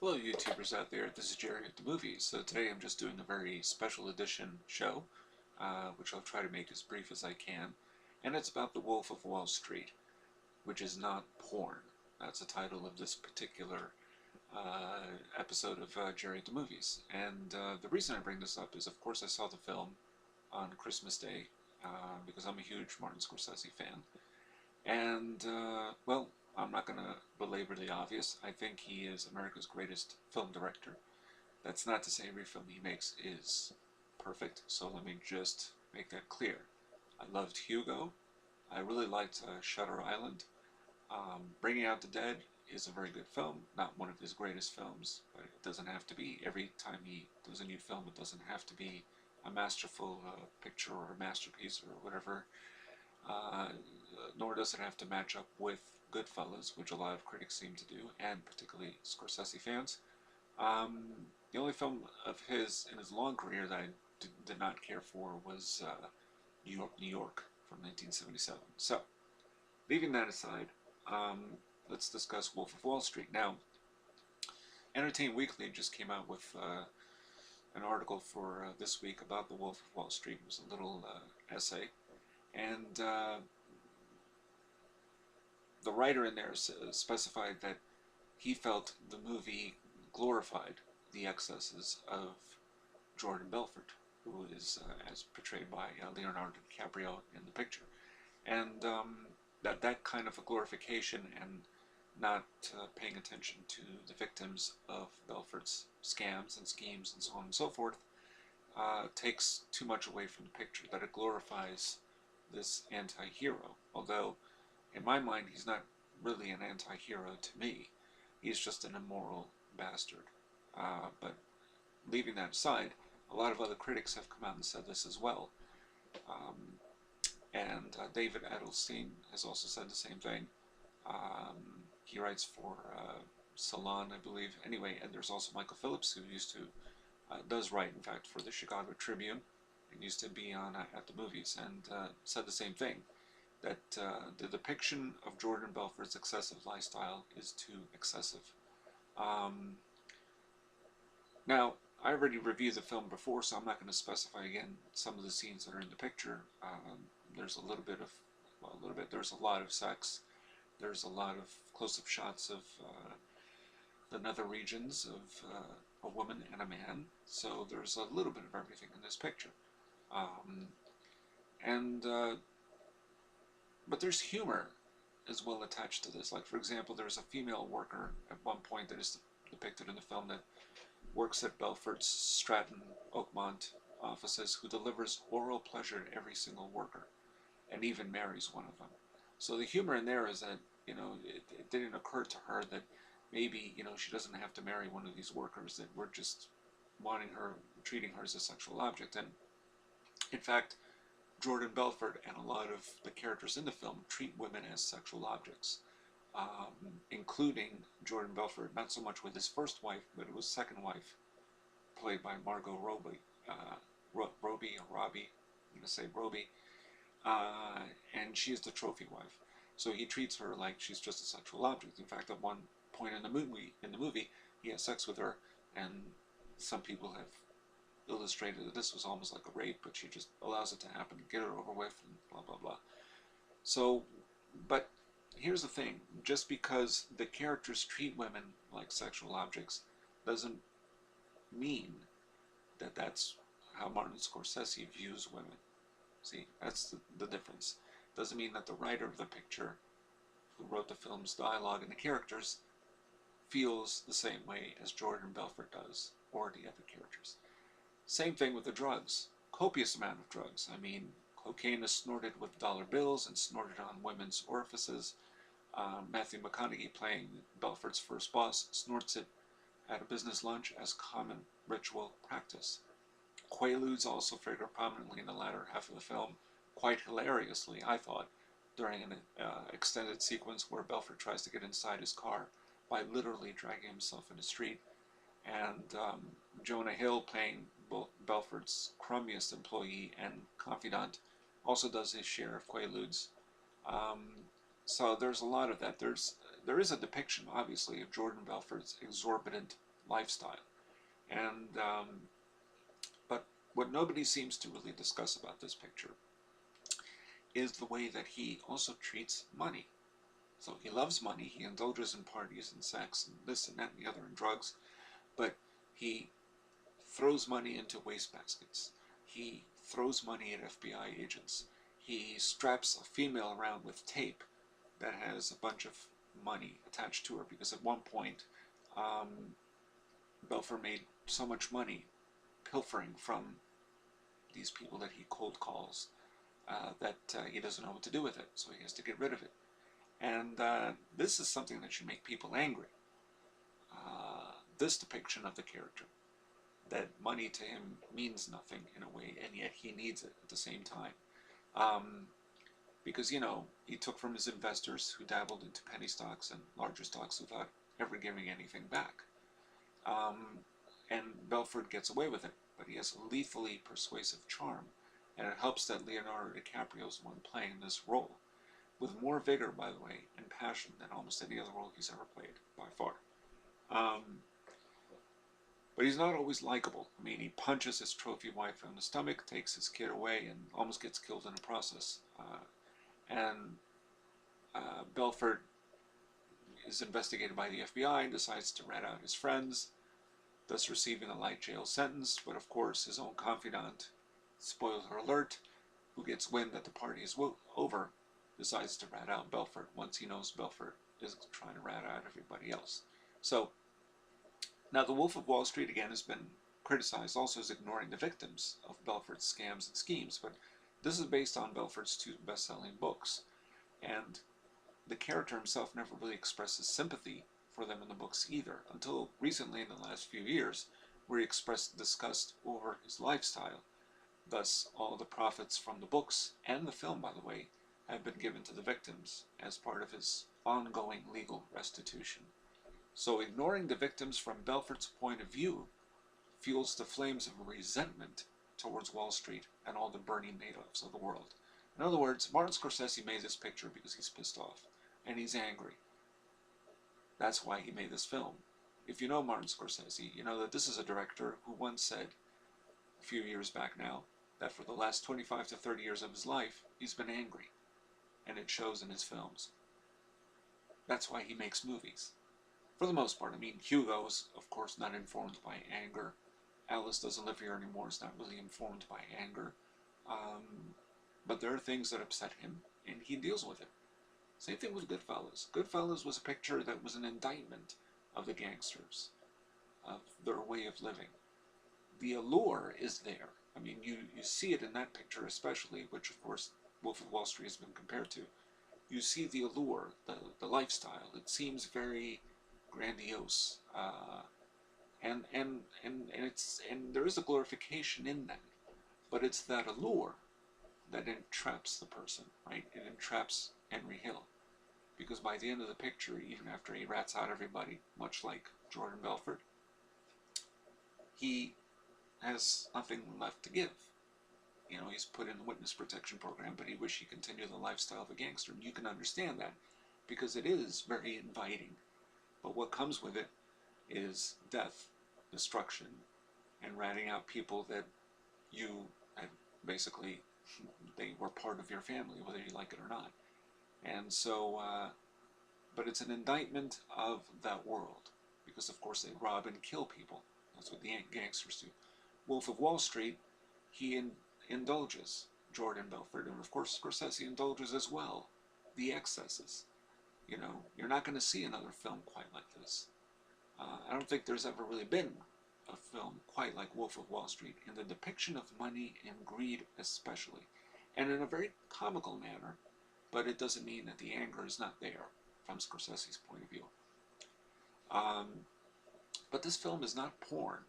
Hello YouTubers out there, this is Jerry at the Movies. So today I'm just doing a very special edition show, which I'll try to make as brief as I can. And it's about The Wolf of Wall Street, which is not porn. That's the title of this particular episode of Jerry at the Movies. And the reason I bring this up is, of course, I saw the film on Christmas Day, because I'm a huge Martin Scorsese fan. And, well, I'm not going to belabor the obvious. I think he is America's greatest film director. That's not to say every film he makes is perfect, so let me just make that clear. I loved Hugo. I really liked Shutter Island. Bringing Out the Dead is a very good film, not one of his greatest films, but it doesn't have to be. Every time he does a new film, it doesn't have to be a masterful picture or a masterpiece or whatever, uh, nor does it have to match up with Goodfellas, which a lot of critics seem to do, and particularly Scorsese fans. Um, the only film of his in his long career that I did not care for was New York, New York from 1977. So, leaving that aside, um, let's discuss Wolf of Wall Street. Now, Entertainment Weekly just came out with an article for this week about the Wolf of Wall Street. It was a little essay, and the writer in there specified that he felt the movie glorified the excesses of Jordan Belfort, who is as portrayed by Leonardo DiCaprio in the picture, and that kind of a glorification and not paying attention to the victims of Belfort's scams and schemes and so on and so forth takes too much away from the picture. That it glorifies this anti-hero, although in my mind he's not really an anti-hero to me. He's just an immoral bastard. But leaving that aside, a lot of other critics have come out and said this as well. Um, and David Edelstein has also said the same thing. He writes for Salon, I believe. Anyway, and there's also Michael Phillips, who does write, in fact, for the Chicago Tribune, and used to be on At the Movies, and said the same thing, that the depiction of Jordan Belfort's excessive lifestyle is too excessive. Now, I already reviewed the film before, so I'm not going to specify again some of the scenes that are in the picture. There's a little bit of, well, a little bit, there's a lot of sex. There's a lot of close-up shots of the nether regions of a woman and a man. So there's a little bit of everything in this picture. But there's humor as well attached to this. Like, for example, there's a female worker at one point that is depicted in the film that works at Belfort's Stratton Oakmont offices, who delivers oral pleasure to every single worker and even marries one of them. So the humor in there is that, it didn't occur to her that maybe, she doesn't have to marry one of these workers, that we're just treating her as a sexual object. And in fact, Jordan Belfort and a lot of the characters in the film treat women as sexual objects, including Jordan Belfort, not so much with his first wife, but it was second wife, played by Margot Robbie, Robbie, I'm going to say Robbie, and she is the trophy wife. So he treats her like she's just a sexual object. In fact, at one point in the movie, he has sex with her, and some people have illustrated that this was almost like a rape, but she just allows it to happen, get it over with, and blah, blah, blah. So, but here's the thing. Just because the characters treat women like sexual objects doesn't mean that that's how Martin Scorsese views women. See, that's the difference. Doesn't mean that the writer of the picture, who wrote the film's dialogue and the characters, feels the same way as Jordan Belfort does, or the other characters. Same thing with the drugs. Copious amount of drugs. I mean, cocaine is snorted with dollar bills and snorted on women's orifices. Matthew McConaughey, playing Belfort's first boss, snorts it at a business lunch as common ritual practice. Quaaludes also figure prominently in the latter half of the film, quite hilariously, I thought, during an extended sequence where Belfort tries to get inside his car by literally dragging himself in the street. And Jonah Hill, playing Belfort's crummiest employee and confidant, also does his share of Quaaludes. So there's a lot of that. There is a depiction, obviously, of Jordan Belfort's exorbitant lifestyle. And but what nobody seems to really discuss about this picture is the way that he also treats money. So he loves money, he indulges in parties and sex and this and that and the other and drugs, but he throws money into wastebaskets. He throws money at FBI agents. He straps a female around with tape that has a bunch of money attached to her because at one point Belfort made so much money pilfering from these people that he cold calls that he doesn't know what to do with it, so he has to get rid of it. And this is something that should make people angry. This depiction of the character, that money to him means nothing in a way, and yet he needs it at the same time. Because, you know, he took from his investors who dabbled into penny stocks and larger stocks without ever giving anything back. And Belfort gets away with it, but he has a lethally persuasive charm, and it helps that Leonardo DiCaprio is the one playing this role, with more vigor, by the way, and passion than almost any other role he's ever played, by far. But he's not always likable. I mean, he punches his trophy wife in the stomach, takes his kid away, and almost gets killed in the process. Belfort is investigated by the FBI and decides to rat out his friends, thus receiving a light jail sentence. But of course, his own confidant, spoiler alert, who gets wind that the party is over, decides to rat out Belfort once he knows Belfort is trying to rat out everybody else. So, now The Wolf of Wall Street, again, has been criticized also as ignoring the victims of Belfort's scams and schemes, but this is based on Belfort's two best-selling books, and the character himself never really expresses sympathy for them in the books either, until recently in the last few years, where he expressed disgust over his lifestyle. Thus, all the profits from the books, and the film, by the way, have been given to the victims as part of his ongoing legal restitution. So ignoring the victims from Belfort's point of view fuels the flames of resentment towards Wall Street and all the Bernie Madoffs of the world. In other words, Martin Scorsese made this picture because he's pissed off, and he's angry. That's why he made this film. If you know Martin Scorsese, you know that this is a director who once said, a few years back now, that for the last 25 to 30 years of his life, he's been angry, and it shows in his films. That's why he makes movies. For the most part. I mean, Hugo's, of course, not informed by anger. Alice Doesn't Live Here Anymore is not really informed by anger. But there are things that upset him, and he deals with it. Same thing with Goodfellas. Goodfellas was a picture that was an indictment of the gangsters, of their way of living. The allure is there. I mean, you see it in that picture especially, which, of course, Wolf of Wall Street has been compared to. You see the allure, the lifestyle. It seems very grandiose, and there is a glorification in that, but it's that allure that entraps the person, right? It entraps Henry Hill, because by the end of the picture, even after he rats out everybody, much like Jordan Belfort, he has nothing left to give. You know, he's put in the witness protection program, but he wishes he continued the lifestyle of a gangster, and you can understand that, because it is very inviting. But what comes with it is death, destruction, and ratting out people that you had basically, they were part of your family, whether you like it or not. And so, but it's an indictment of that world, because of course they rob and kill people. That's what the gangsters do. Wolf of Wall Street, he indulges Jordan Belfort, and of course Scorsese indulges as well the excesses. You know, you're not going to see another film quite like this. I don't think there's ever really been a film quite like Wolf of Wall Street in the depiction of money and greed especially, and in a very comical manner, but it doesn't mean that the anger is not there from Scorsese's point of view. But this film is not porn.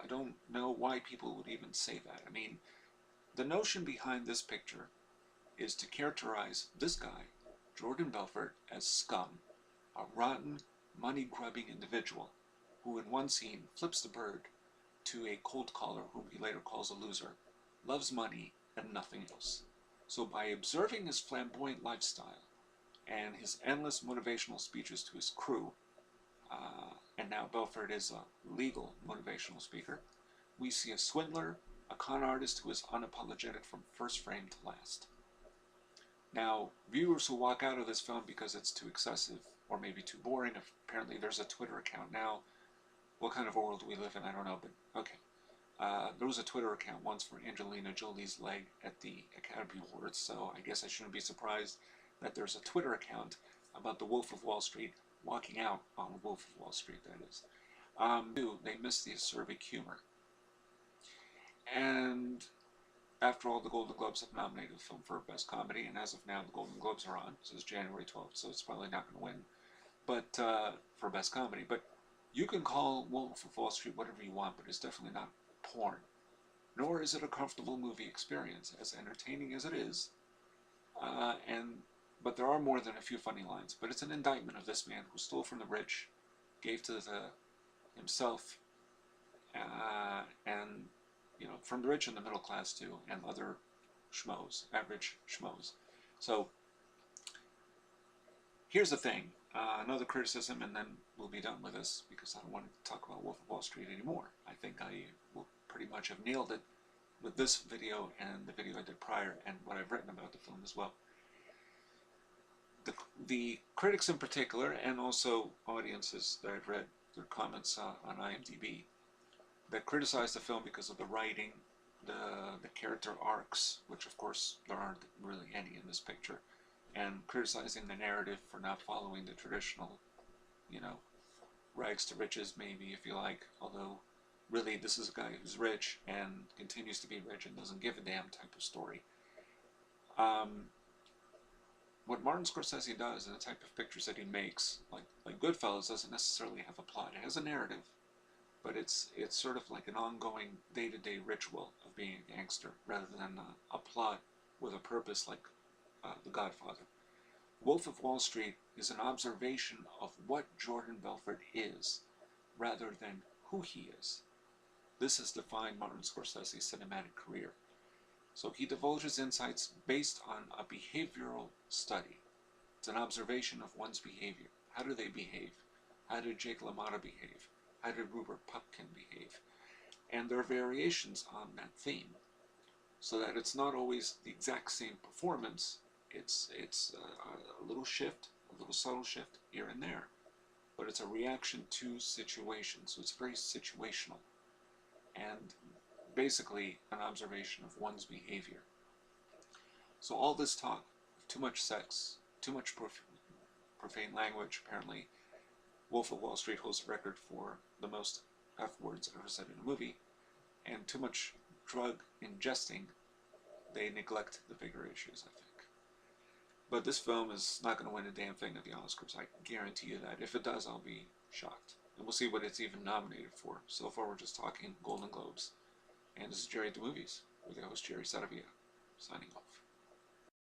I don't know why people would even say that. I mean, the notion behind this picture is to characterize this guy, Jordan Belfort, as scum, a rotten, money-grubbing individual who in one scene flips the bird to a cold caller whom he later calls a loser, loves money and nothing else. So by observing his flamboyant lifestyle and his endless motivational speeches to his crew, and now Belfort is a legal motivational speaker. We see a swindler, a con artist who is unapologetic from first frame to last. Now, viewers who walk out of this film because it's too excessive or maybe too boring, apparently there's a Twitter account now. What kind of a world we live in, I don't know, but okay. There was a Twitter account once for Angelina Jolie's leg at the Academy Awards, so I guess I shouldn't be surprised that there's a Twitter account about the Wolf of Wall Street walking out on Wolf of Wall Street, that is. They missed the acerbic humor. And after all, the Golden Globes have nominated the film for Best Comedy, and as of now, the Golden Globes are on. So it's January 12th, so it's probably not going to win. But for Best Comedy. But you can call Wolf of Wall Street whatever you want, but it's definitely not porn. Nor is it a comfortable movie experience, as entertaining as it is. But there are more than a few funny lines. But it's an indictment of this man who stole from the rich, gave to himself, and from the rich and the middle class too, and other schmoes, average schmoes. So here's the thing, another criticism, and then we'll be done with this because I don't want to talk about Wolf of Wall Street anymore. I think I will pretty much have nailed it with this video and the video I did prior and what I've written about the film as well. The critics in particular, and also audiences that I've read their comments on IMDb, that criticize the film because of the writing, the character arcs, which of course there aren't really any in this picture, and criticizing the narrative for not following the traditional, rags to riches maybe, if you like, although really this is a guy who's rich and continues to be rich and doesn't give a damn type of story. What Martin Scorsese does and the type of pictures that he makes, like Goodfellas, doesn't necessarily have a plot. It has a narrative, but it's sort of like an ongoing day-to-day ritual of being a gangster rather than a plot with a purpose like The Godfather. Wolf of Wall Street is an observation of what Jordan Belfort is rather than who he is. This has defined Martin Scorsese's cinematic career. So he divulges insights based on a behavioral study. It's an observation of one's behavior. How do they behave? How did Jake LaMotta behave? How did Rupert Pupkin behave? And there are variations on that theme, so that it's not always the exact same performance. It's a little shift, a little subtle shift here and there, but it's a reaction to situations, so it's very situational, and basically an observation of one's behavior. So all this talk of too much sex, too much profane language, apparently Wolf of Wall Street holds the record for the most F words ever said in a movie, and too much drug ingesting, they neglect the bigger issues, I think. But this film is not going to win a damn thing at the Oscars, I guarantee you that. If it does, I'll be shocked. And we'll see what it's even nominated for. So far, we're just talking Golden Globes. And this is Jerry at the Movies, with your host, Jerry Saravia, signing off.